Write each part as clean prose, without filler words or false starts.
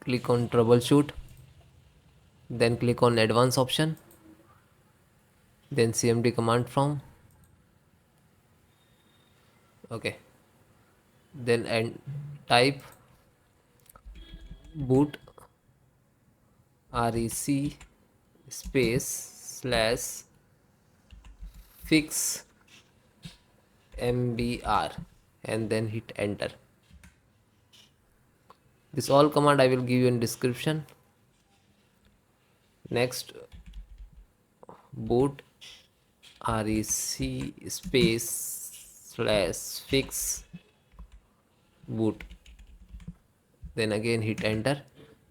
click on troubleshoot, then click on advanced option, then cmd command prompt. Okay, then and type boot rec space slash fix mbr and then hit enter. This all command I will give you in description. Next, boot rec space slash fix boot, then again hit enter.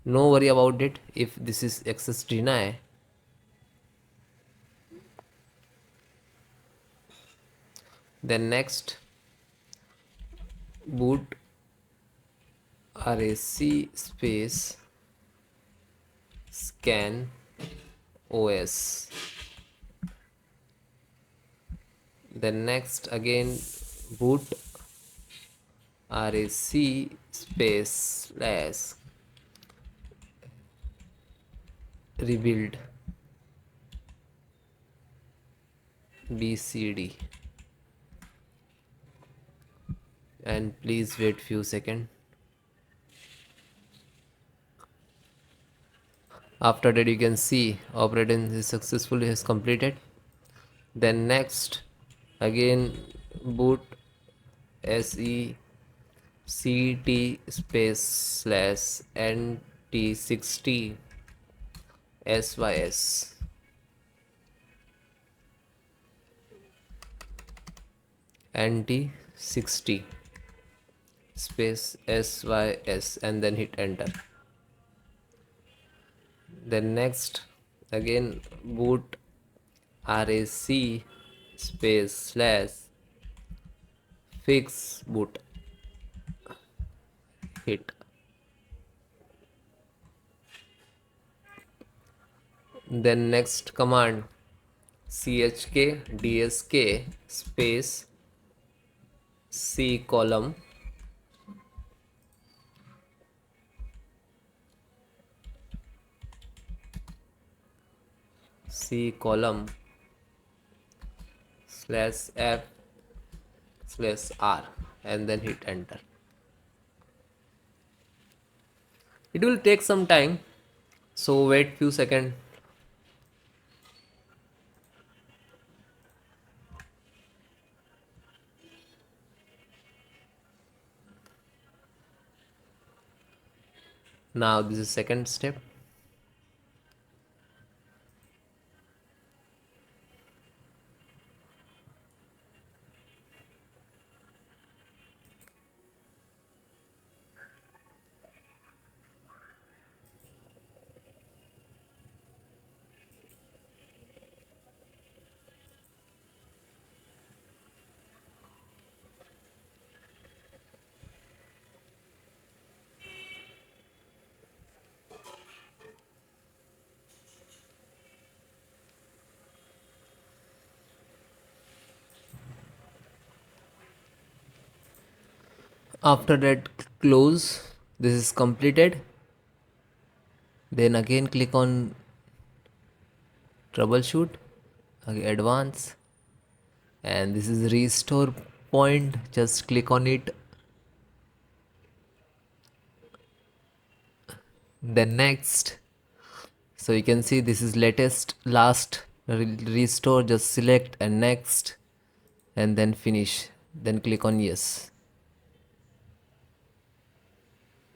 No worry about it if this is access deny. Then next, boot rac space scan os. Then next again, boot rac space slash rebuild bcd, and please wait few seconds. After that, you can see operation is successfully has completed. Then next again, boot sect space slash nt60 sys, nt60 space sys, and then hit enter. Then next again, boot rac space slash fix boot, hit. Then next command, chk dsk space c column slash f slash r, and then hit enter. It will take some time, so wait few seconds. Now this is second step. After that, close. This is completed. Then again click on troubleshoot, okay, advance, and this is restore point. Just click on it. Then next, so you can see this is latest last restore. Just select and next, and then finish, then click on yes.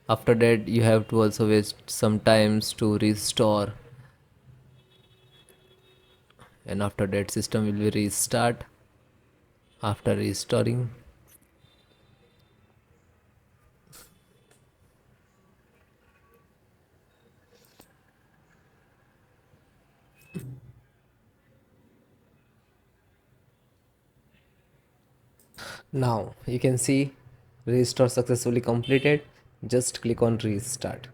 After that, you have to also waste some times to restore, and after that system will be restart after restoring. Now you can see restore successfully completed. Just click on restart.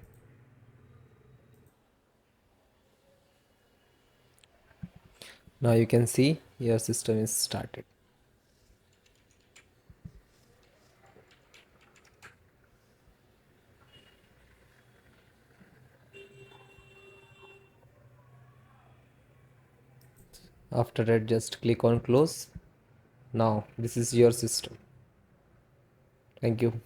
Now you can see your system is started. After that, just click on close. Now this is your system. Thank you.